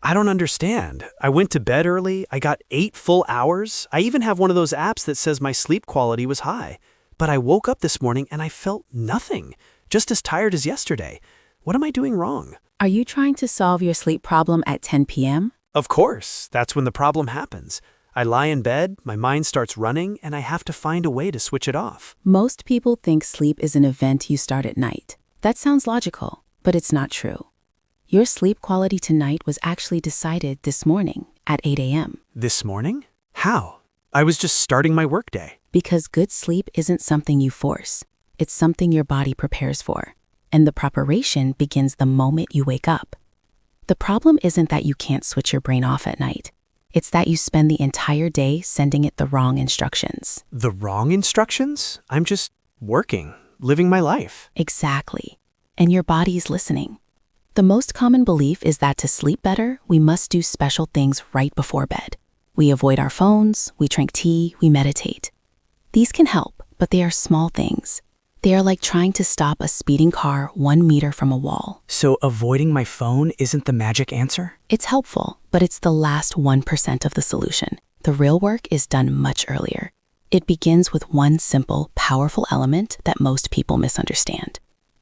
I don't understand. I went to bed early, I got 8 full hours. I even have one of those apps that says my sleep quality was high. But I woke up this morning and I felt nothing, just as tired as yesterday. What am I doing wrong? Are you trying to solve your sleep problem at 10 p.m.? Of course, that's when the problem happens. I lie in bed, my mind starts running, and I have to find a way to switch it off. Most people think sleep is an event you start at night. That sounds logical, but it's not true. Your sleep quality tonight was actually decided this morning at 8 a.m. This morning? How? I was just starting my workday. Because good sleep isn't something you force. It's something your body prepares for. And the preparation begins the moment you wake up. The problem isn't that you can't switch your brain off at night. It's that you spend the entire day sending it the wrong instructions. The wrong instructions? I'm just working, living my life. Exactly. And your body's listening. The most common belief is that to sleep better, we must do special things right before bed. We avoid our phones, we drink tea, we meditate. These can help, but they are small things. They are like trying to stop a speeding car 1 meter from a wall. So avoiding my phone isn't the magic answer? It's helpful, but it's the last 1% of the solution. The real work is done much earlier. It begins with one simple, powerful element that most people misunderstand: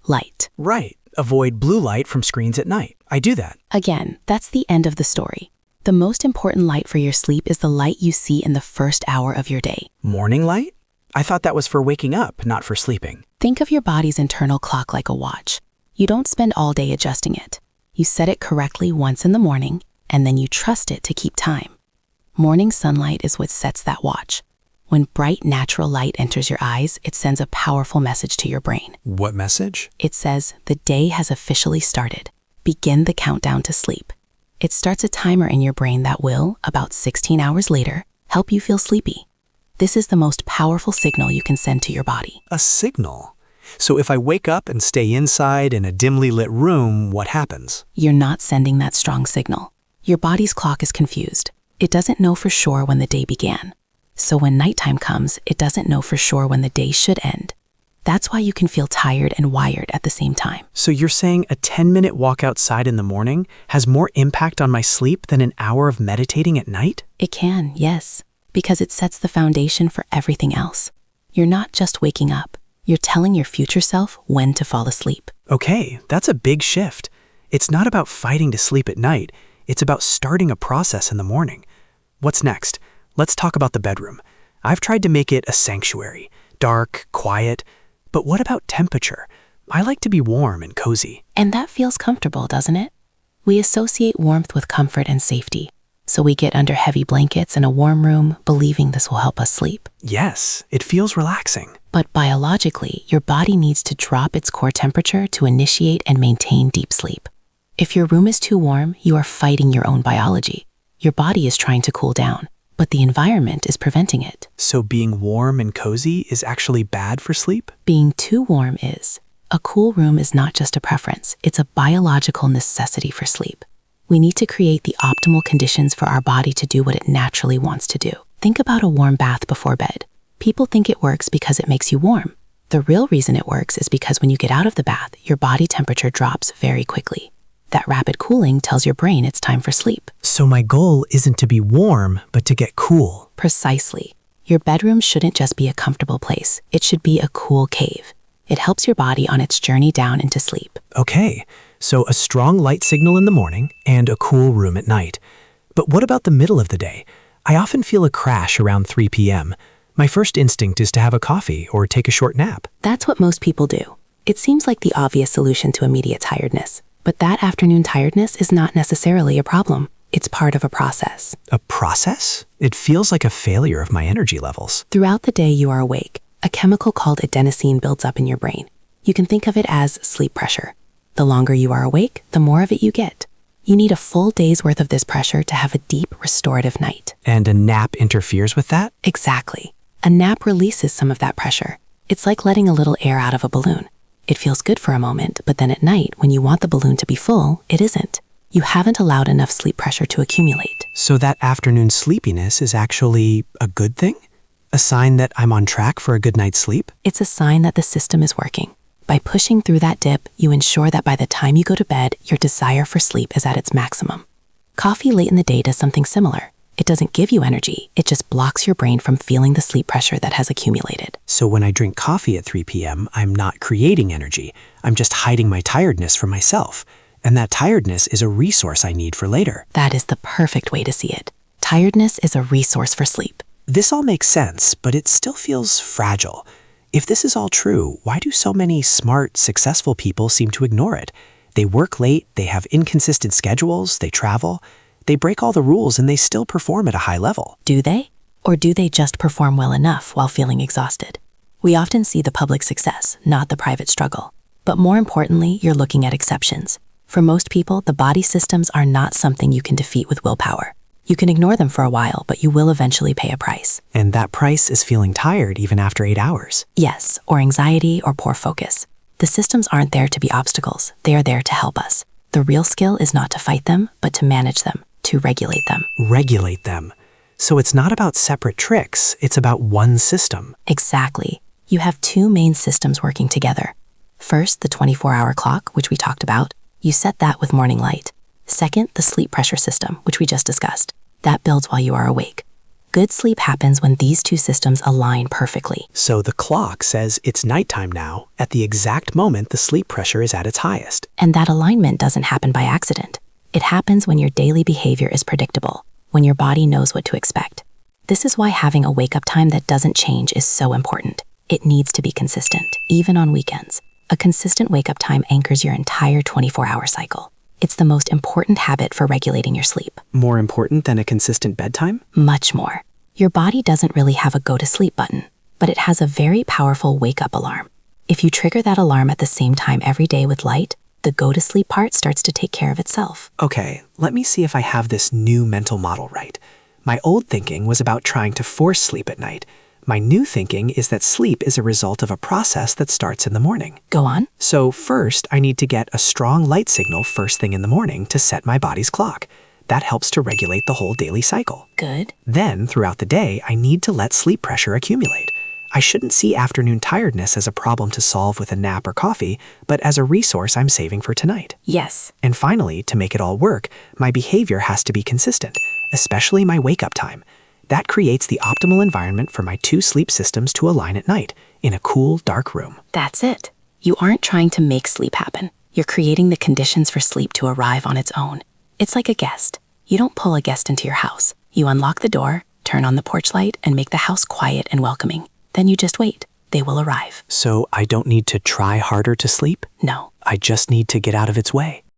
light. Right. Avoid blue light from screens at night. I do that. Again, that's the end of the story. The most important light for your sleep is the light you see in the first hour of your day. Morning light? I thought that was for waking up, not for sleeping. Think of your body's internal clock like a watch. You don't spend all day adjusting it. You set it correctly once in the morning, and then you trust it to keep time. Morning sunlight is what sets that watch. When bright, natural light enters your eyes, it sends a powerful message to your brain. What message? It says, the day has officially started. Begin the countdown to sleep. It starts a timer in your brain that will, about 16 hours later, help you feel sleepy. This is the most powerful signal you can send to your body. A signal? So if I wake up and stay inside in a dimly lit room, what happens? You're not sending that strong signal. Your body's clock is confused. It doesn't know for sure when the day began. So when nighttime comes, it doesn't know for sure when the day should end. That's why you can feel tired and wired at the same time. So you're saying a 10-minute walk outside in the morning has more impact on my sleep than an hour of meditating at night? It can, yes, because it sets the foundation for everything else. You're not just waking up. You're telling your future self when to fall asleep. Okay, that's a big shift. It's not about fighting to sleep at night. It's about starting a process in the morning. What's next? Let's talk about the bedroom. I've tried to make it a sanctuary, dark, quiet. But what about temperature? I like to be warm and cozy. And that feels comfortable, doesn't it? We associate warmth with comfort and safety. So we get under heavy blankets in a warm room, believing this will help us sleep. Yes, it feels relaxing. But biologically, your body needs to drop its core temperature to initiate and maintain deep sleep. If your room is too warm, you are fighting your own biology. Your body is trying to cool down, but the environment is preventing it. So being warm and cozy is actually bad for sleep? Being too warm is. A cool room is not just a preference, it's a biological necessity for sleep. We need to create the optimal conditions for our body to do what it naturally wants to do. Think about a warm bath before bed. People think it works because it makes you warm. The real reason it works is because when you get out of the bath, your body temperature drops very quickly. That rapid cooling tells your brain it's time for sleep. So my goal isn't to be warm, but to get cool. Precisely. Your bedroom shouldn't just be a comfortable place. It should be a cool cave. It helps your body on its journey down into sleep. Okay, so a strong light signal in the morning and a cool room at night. But what about the middle of the day? I often feel a crash around 3 p.m. My first instinct is to have a coffee or take a short nap. That's what most people do. It seems like the obvious solution to immediate tiredness. But that afternoon tiredness is not necessarily a problem. It's part of a process. A process? It feels like a failure of my energy levels. Throughout the day you are awake. A chemical called adenosine builds up in your brain. You can think of it as sleep pressure. The longer you are awake, the more of it you get. You need a full day's worth of this pressure to have a deep restorative night. And a nap interferes with that? Exactly. A nap releases some of that pressure. It's like letting a little air out of a balloon. It feels good for a moment, but then at night, when you want the balloon to be full, it isn't. You haven't allowed enough sleep pressure to accumulate. So that afternoon sleepiness is actually a good thing? A sign that I'm on track for a good night's sleep? It's a sign that the system is working. By pushing through that dip, you ensure that by the time you go to bed, your desire for sleep is at its maximum. Coffee late in the day does something similar. It doesn't give you energy, it just blocks your brain from feeling the sleep pressure that has accumulated. So when I drink coffee at 3 p.m., I'm not creating energy. I'm just hiding my tiredness from myself. And that tiredness is a resource I need for later. That is the perfect way to see it. Tiredness is a resource for sleep. This all makes sense, but it still feels fragile. If this is all true, why do so many smart, successful people seem to ignore it? They work late, they have inconsistent schedules, they travel. They break all the rules and they still perform at a high level. Do they? Or do they just perform well enough while feeling exhausted? We often see the public success, not the private struggle. But more importantly, you're looking at exceptions. For most people, the body systems are not something you can defeat with willpower. You can ignore them for a while, but you will eventually pay a price. And that price is feeling tired even after 8 hours. Yes, or anxiety or poor focus. The systems aren't there to be obstacles. They are there to help us. The real skill is not to fight them, but to manage them, to regulate them. Regulate them. So it's not about separate tricks, it's about one system. Exactly. You have two main systems working together. First, the 24-hour clock, which we talked about. You set that with morning light. Second, the sleep pressure system, which we just discussed. That builds while you are awake. Good sleep happens when these two systems align perfectly. So the clock says it's nighttime now, at the exact moment the sleep pressure is at its highest. And that alignment doesn't happen by accident. It happens when your daily behavior is predictable, when your body knows what to expect. This is why having a wake-up time that doesn't change is so important. It needs to be consistent, even on weekends. A consistent wake-up time anchors your entire 24-hour cycle. It's the most important habit for regulating your sleep. More important than a consistent bedtime? Much more. Your body doesn't really have a go-to-sleep button, but it has a very powerful wake-up alarm. If you trigger that alarm at the same time every day with light, the go-to-sleep part starts to take care of itself. Okay, let me see if I have this new mental model right. My old thinking was about trying to force sleep at night. My new thinking is that sleep is a result of a process that starts in the morning. Go on. So first, I need to get a strong light signal first thing in the morning to set my body's clock. That helps to regulate the whole daily cycle. Good. Then, throughout the day, I need to let sleep pressure accumulate. I shouldn't see afternoon tiredness as a problem to solve with a nap or coffee, but as a resource I'm saving for tonight. Yes. And finally, to make it all work, my behavior has to be consistent, especially my wake-up time. That creates the optimal environment for my two sleep systems to align at night, in a cool, dark room. That's it. You aren't trying to make sleep happen. You're creating the conditions for sleep to arrive on its own. It's like a guest. You don't pull a guest into your house. You unlock the door, turn on the porch light, and make the house quiet and welcoming. Then you just wait. They will arrive. So I don't need to try harder to sleep? No. I just need to get out of its way.